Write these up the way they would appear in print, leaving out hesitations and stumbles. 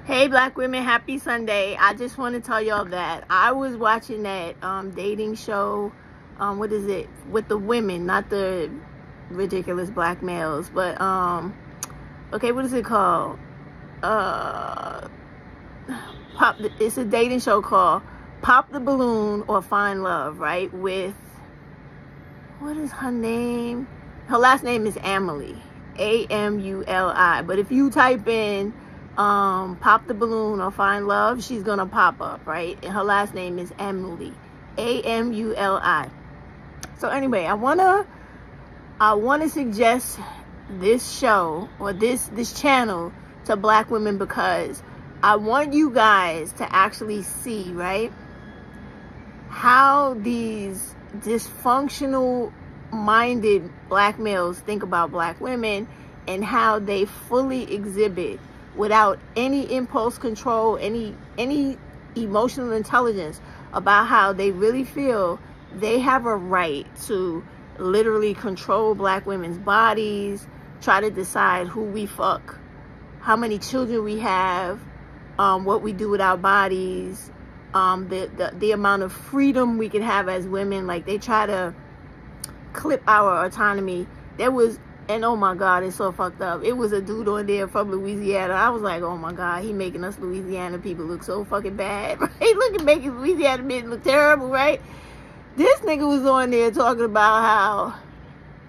Hey black women, happy Sunday. I just want to tell y'all that I was watching that dating show, what is it, with the women, not the ridiculous black males, but okay, what is it called? It's a dating show called Pop the Balloon or Find Love, right? With, what is her name? Her last name is Amuli, A-M-U-L-I, but if you type in Pop the Balloon or Find Love, she's gonna pop up, right? And her last name is Amuli, A-M-U-L-I. So anyway, I wanna suggest this show or this channel to black women because I want you guys to actually see, right, how these dysfunctional minded black males think about black women and how they fully exhibit, without any impulse control, any emotional intelligence, about how they really feel they have a right to literally control black women's bodies, try to decide who we fuck, how many children we have, what we do with our bodies, the amount of freedom we can have as women. Like, they try to clip our autonomy. There was, and oh my God, it's so fucked up. It was a dude on there from Louisiana. I was like, oh my God, he making us Louisiana people look so fucking bad, right? Look at making Louisiana men look terrible, right? This nigga was on there talking about how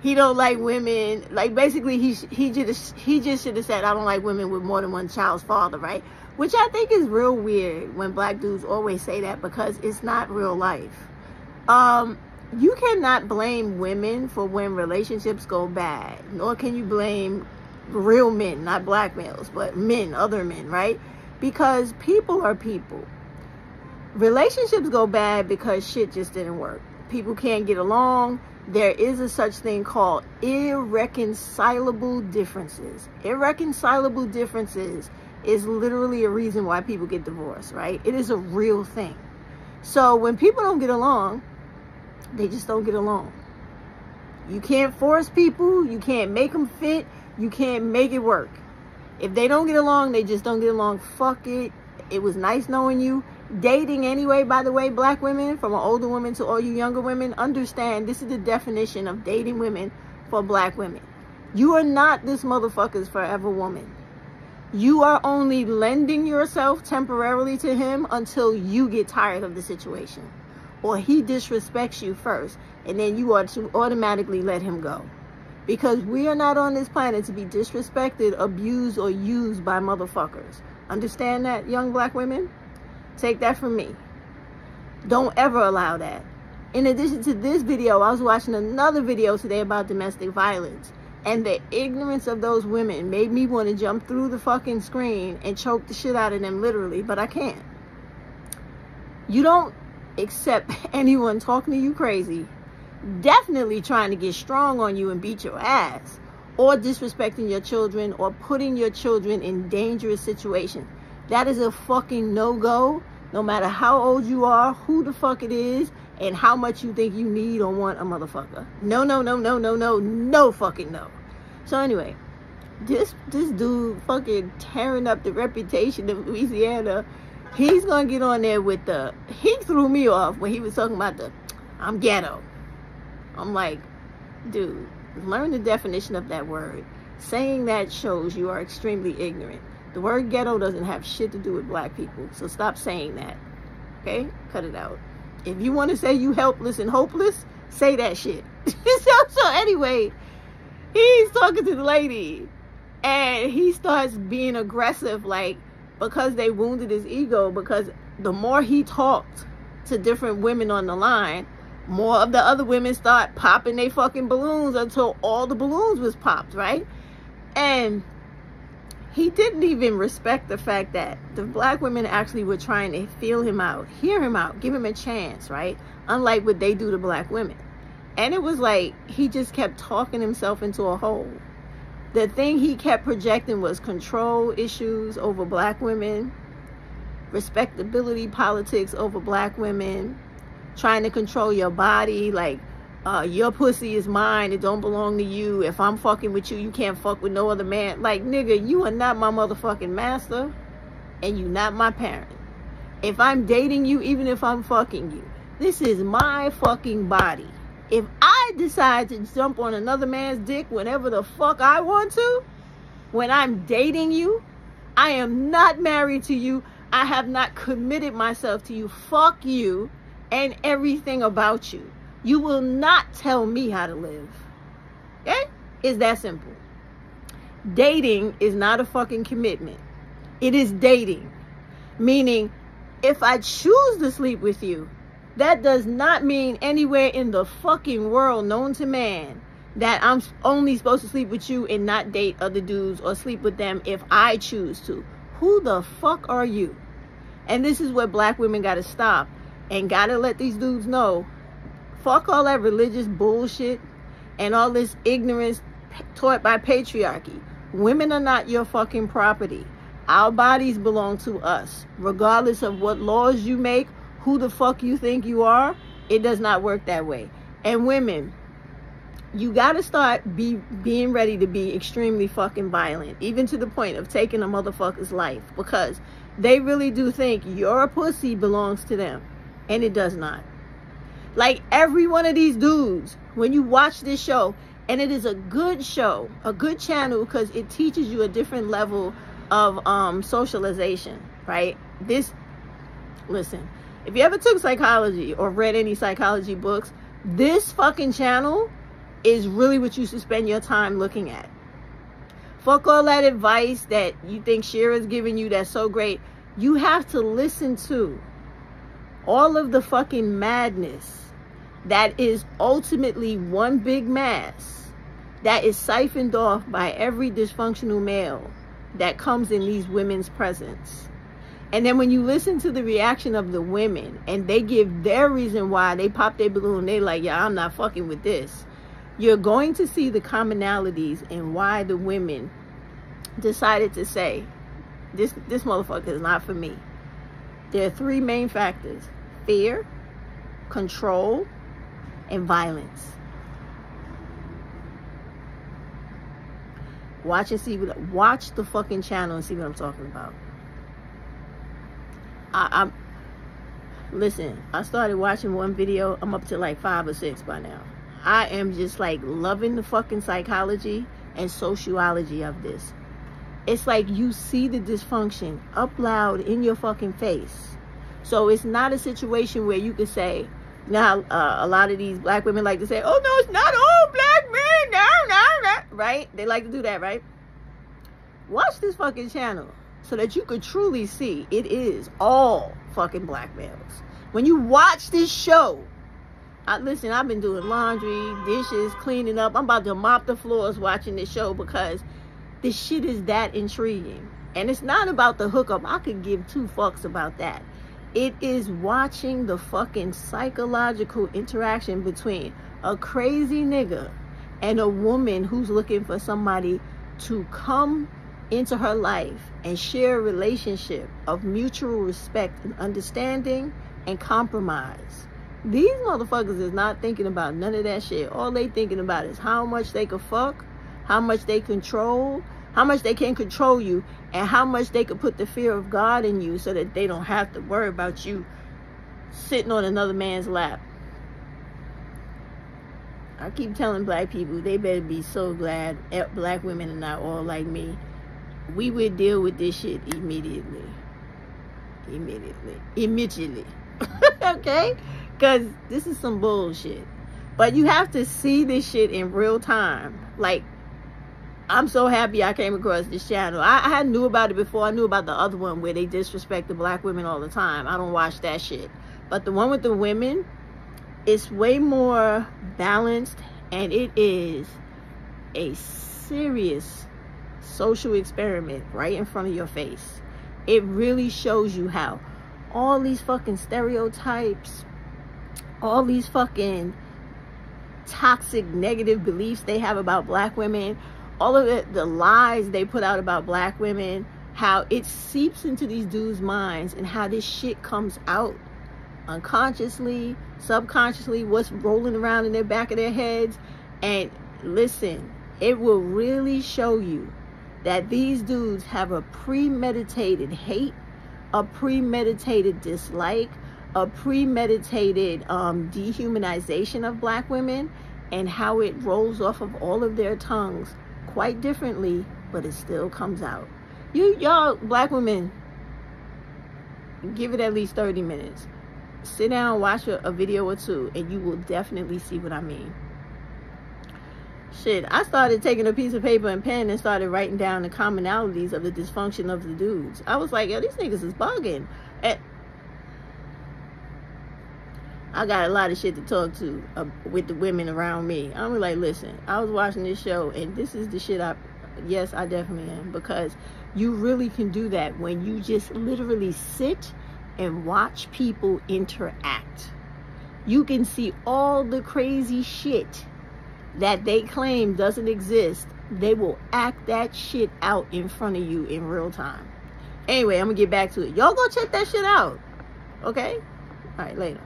he don't like women. Like, basically, he just should have said, I don't like women with more than one child's father, right? Which I think is real weird when black dudes always say that, because it's not real life. You cannot blame women for when relationships go bad, nor can you blame real men, not black males, but men, other men, right? Because people are people. Relationships go bad because shit just didn't work. People can't get along. There is a such thing called irreconcilable differences. Irreconcilable differences is literally a reason why people get divorced, right? It is a real thing. So when people don't get along, they just don't get along. You can't force people. You can't make them fit. You can't make it work. If they don't get along, they just don't get along. Fuck it. It was nice knowing you. Dating anyway, by the way, black women, from an older woman to all you younger women, understand this is the definition of dating women for black women. You are not this motherfucker's forever woman. You are only lending yourself temporarily to him until you get tired of the situation, or he disrespects you first, and then you are to automatically let him go. Because we are not on this planet to be disrespected, abused, or used by motherfuckers. Understand that, young black women? Take that from me. Don't ever allow that. In addition to this video, I was watching another video today about domestic violence. And the ignorance of those women made me want to jump through the fucking screen and choke the shit out of them, literally, but I can't. You don't accept anyone talking to you crazy, definitely trying to get strong on you and beat your ass, or disrespecting your children, or putting your children in dangerous situations. That is a fucking no-go, no matter how old you are, who the fuck it is, and how much you think you need or want a motherfucker. No, no, no, no, no, no, no fucking no. So anyway, this dude fucking tearing up the reputation of Louisiana. He's gonna get on there with he threw me off when he was talking about I'm ghetto. I'm like, dude, learn the definition of that word. Saying that shows you are extremely ignorant. The word ghetto doesn't have shit to do with black people, so stop saying that, okay? Cut it out. If you want to say you helpless and hopeless, say that shit. So anyway, he's talking to the lady, and he starts being aggressive, like, because they wounded his ego, because the more he talked to different women on the line, more of the other women start popping their fucking balloons until all the balloons was popped, right? And he didn't even respect the fact that the black women actually were trying to feel him out, hear him out, give him a chance, right? Unlike what they do to black women. And it was like, he just kept talking himself into a hole. The thing he kept projecting was control issues over black women, respectability politics over black women, trying to control your body, like, your pussy is mine, it don't belong to you. If I'm fucking with you, you can't fuck with no other man. Like, nigga, you are not my motherfucking master. and you're not my parent. If I'm dating you, even if I'm fucking you, this is my fucking body. If I decide to jump on another man's dick whenever the fuck I want to, when I'm dating you, I am not married to you. I have not committed myself to you. Fuck you and everything about you. You will not tell me how to live. Okay? It's that simple. Dating is not a fucking commitment. It is dating. Meaning, if I choose to sleep with you, that does not mean anywhere in the fucking world known to man that I'm only supposed to sleep with you and not date other dudes or sleep with them if I choose to. Who the fuck are you? And this is where black women got to stop and got to let these dudes know, fuck all that religious bullshit and all this ignorance taught by patriarchy. Women are not your fucking property. Our bodies belong to us. Regardless of what laws you make, who the fuck you think you are, it does not work that way. And women, you got to start being ready to be extremely fucking violent, even to the point of taking a motherfucker's life, because they really do think your pussy belongs to them, and it does not. Like every one of these dudes, when you watch this show, and it is a good show, a good channel, because it teaches you a different level of socialization, right? Listen, if you ever took psychology or read any psychology books, this fucking channel is really what you should spend your time looking at. Fuck all that advice that you think Shira's giving you that's so great. You have to listen to all of the fucking madness that is ultimately one big mass that is siphoned off by every dysfunctional male that comes in these women's presence. And then when you listen to the reaction of the women and they give their reason why they pop their balloon, they like, yeah, I'm not fucking with this. You're going to see the commonalities in why the women decided to say, this motherfucker is not for me. There are three main factors: fear, control, and violence. Watch the fucking channel and see what I'm talking about. Listen, I started watching one video. I'm up to like 5 or 6 by now. I am just like loving the fucking psychology and sociology of this. It's like you see the dysfunction up loud in your fucking face. So it's not a situation where you could say, now a lot of these black women like to say, oh no, it's not all black men, no, right? They like to do that, right? Watch this fucking channel so that you could truly see it is all fucking black males. When you watch this show, listen, I've been doing laundry, dishes, cleaning up. I'm about to mop the floors watching this show because this shit is that intriguing. And it's not about the hookup. I could give 2 fucks about that. It is watching the fucking psychological interaction between a crazy nigga and a woman who's looking for somebody to come into her life and share a relationship of mutual respect and understanding and compromise. These motherfuckers is not thinking about none of that shit. All they thinking about is how much they could fuck, how much they control, how much they can control you, and how much they could put the fear of God in you so that they don't have to worry about you sitting on another man's lap. I keep telling black people, they better be so glad black women are not all like me. We would deal with this shit immediately. Okay? Because this is some bullshit. But you have to see this shit in real time. Like, I'm so happy I came across this channel. I knew about it before. I knew about the other one where they disrespect the black women all the time. I don't watch that shit. But the one with the women, it's way more balanced, and it is a serious social experiment right in front of your face. It really shows you how all these fucking stereotypes, all these fucking toxic negative beliefs they have about black women, all of the lies they put out about black women, how it seeps into these dudes' minds and how this shit comes out unconsciously, subconsciously, what's rolling around in their back of their heads. And listen, it will really show you that these dudes have a premeditated hate a premeditated dislike, a premeditated dehumanization of black women, and how it rolls off of all of their tongues quite differently, but it still comes out. Y'all black women, give it at least 30 minutes. Sit down, watch a video or two, and you will definitely see what I mean. Shit, I started taking a piece of paper and pen and started writing down the commonalities of the dysfunction of the dudes. I was like, yo, these niggas is bugging. And I got a lot of shit to talk to with the women around me. I'm like, listen, I was watching this show, and this is the shit yes, I definitely am. Because you really can do that when you just literally sit and watch people interact. You can see all the crazy shit that they claim doesn't exist. They will act that shit out in front of you in real time. Anyway, I'm gonna get back to it. Y'all go check that shit out. Okay? All right, later.